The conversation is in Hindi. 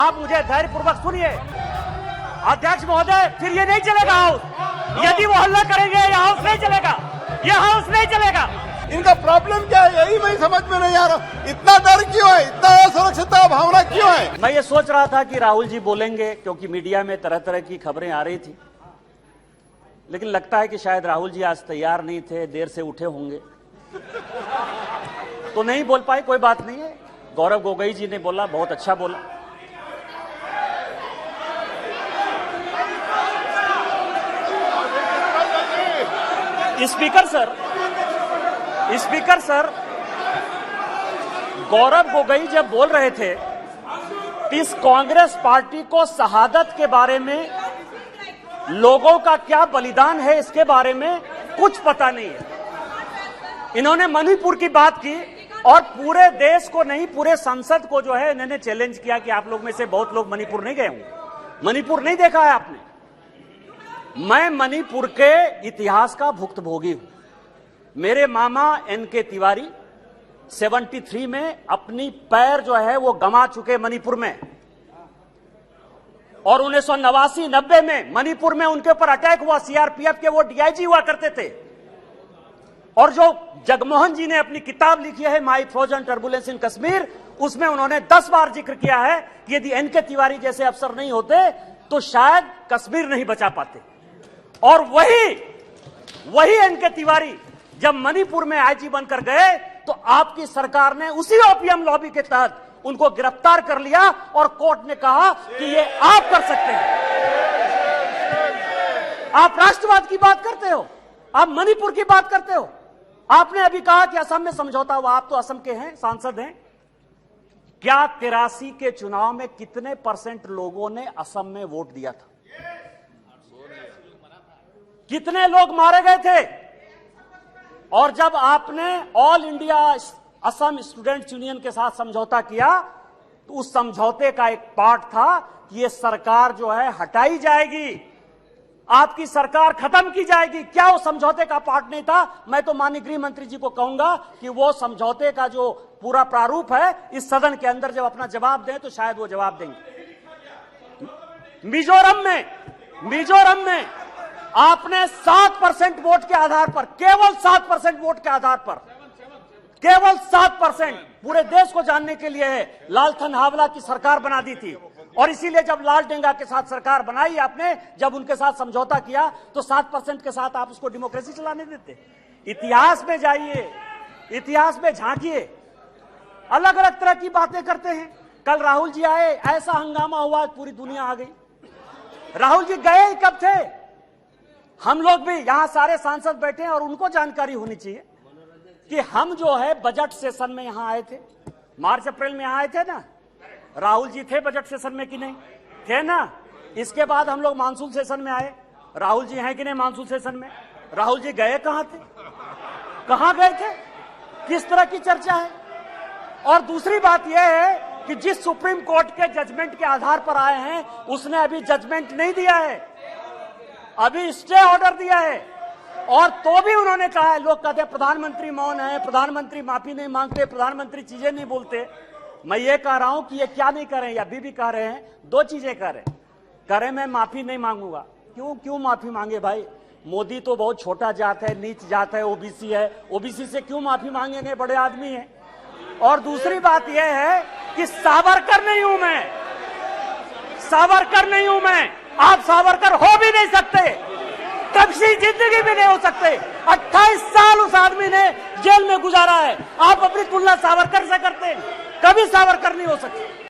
आप मुझे धैर्यपूर्वक सुनिए। अध्यक्ष महोदय, फिर ये नहीं चलेगा हाउस। यदि वो हल्ला करेंगे ये हाउस नहीं चलेगा, ये हाउस नहीं चलेगा। इनका प्रॉब्लम क्या है, यही मैं समझ में नहीं आ रहा। इतना डर क्यों है, इतना असुरक्षितता भावना क्यों है? मैं ये सोच रहा था कि राहुल जी बोलेंगे, क्योंकि मीडिया में तरह तरह की खबरें आ रही थी, लेकिन लगता है कि शायद राहुल जी आज तैयार नहीं थे, देर से उठे होंगे तो नहीं बोल पाए। कोई बात नहीं है, गौरव गोगोई जी ने बोला, बहुत अच्छा बोला। स्पीकर सर, गौरव गोगोई जब बोल रहे थे इस कांग्रेस पार्टी को शहादत के बारे में, लोगों का क्या बलिदान है इसके बारे में कुछ पता नहीं है। इन्होंने मणिपुर की बात की और पूरे देश को नहीं, पूरे संसद को जो है इन्होंने चैलेंज किया कि आप लोग में से बहुत लोग मणिपुर नहीं गए होंगे, मणिपुर नहीं देखा है आपने। मैं मणिपुर के इतिहास का भुक्तभोगी हूं। मेरे मामा एनके तिवारी 73 में अपनी पैर जो है वो गंवा चुके मणिपुर में, और 1989-90 में मणिपुर में उनके ऊपर अटैक हुआ। सीआरपीएफ के वो डीआईजी हुआ करते थे। और जो जगमोहन जी ने अपनी किताब लिखी है माई फ्रोजन टर्बुलेंस इन कश्मीर, उसमें उन्होंने 10 बार जिक्र किया है कि यदि एनके तिवारी जैसे अफसर नहीं होते तो शायद कश्मीर नहीं बचा पाते। और वही एनके तिवारी जब मणिपुर में आईजी बनकर गए तो आपकी सरकार ने उसी ओपीएम लॉबी के तहत उनको गिरफ्तार कर लिया और कोर्ट ने कहा कि ये आप कर सकते हैं। आप राष्ट्रवाद की बात करते हो, आप मणिपुर की बात करते हो। आपने अभी कहा कि असम में समझौता हुआ, आप तो असम के हैं, सांसद हैं। क्या 83 के चुनाव में कितने % लोगों ने असम में वोट दिया था? कितने लोग मारे गए थे? और जब आपने all India Assam students union के साथ समझौता किया तो उस समझौते का एक पार्ट था कि ये सरकार जो है हटाई जाएगी, आपकी सरकार खत्म की जाएगी। क्या वो समझौते का पार्ट नहीं था? मैं तो माननीय गृह मंत्री जी को कहूंगा कि वो समझौते का जो पूरा प्रारूप है इस सदन के अंदर जब अपना जवाब दें तो शायद वो जवाब देंगे। मिजोरम में आपने 7% वोट के आधार पर, केवल 7% वोट के आधार पर, केवल 7% पूरे देश को जानने के लिए है, लालथन हावला की सरकार बना दी थी। और इसीलिए जब लाल डेंगा के साथ सरकार बनाई आपने, जब उनके साथ समझौता किया तो 7% के साथ आप उसको डेमोक्रेसी चलाने देते। इतिहास में जाइए, इतिहास में झांकिए, अलग अलग तरह की बातें करते हैं। कल राहुल जी आए, ऐसा हंगामा हुआ, पूरी दुनिया आ गई। राहुल जी गए ही कब थे? हम लोग भी यहां सारे सांसद बैठे हैं और उनको जानकारी होनी चाहिए कि हम जो है बजट सेशन में यहां आए थे, मार्च अप्रैल में यहां आए थे ना। राहुल जी थे बजट सेशन में कि नहीं थे ना? इसके बाद हम लोग मानसून सेशन में आए, राहुल जी हैं कि नहीं मानसून सेशन में? राहुल जी गए कहां थे, कहां गए थे, किस तरह की चर्चा है? और दूसरी बात यह है कि जिस सुप्रीम कोर्ट के जजमेंट के आधार पर आए हैं उसने अभी जजमेंट नहीं दिया है, अभी स्टे ऑर्डर दिया है। और तो भी उन्होंने कहा है, लोग कहते हैं प्रधानमंत्री मौन है, प्रधानमंत्री माफी नहीं मांगते, प्रधानमंत्री चीजें नहीं बोलते। मैं ये कह रहा हूं कि ये क्या नहीं कर रहे हैं, अभी भी कह रहे हैं, 2 चीजें कह रहे हैं। मैं माफी नहीं मांगूंगा। क्यों माफी मांगे भाई? मोदी तो बहुत छोटा जात है, नीच जात है, ओबीसी है, ओबीसी से क्यों माफी मांगेंगे, बड़े आदमी है। और दूसरी बात यह है कि सावरकर नहीं हूं मैं, सावरकर नहीं हूं मैं, आप सावरकर हो भी नहीं सकते, कभी जिंदगी में नहीं हो सकते। 28 साल उस आदमी ने जेल में गुजारा है, आप अपनी तुलना सावरकर से करते हैं, कभी सावरकर नहीं हो सकते।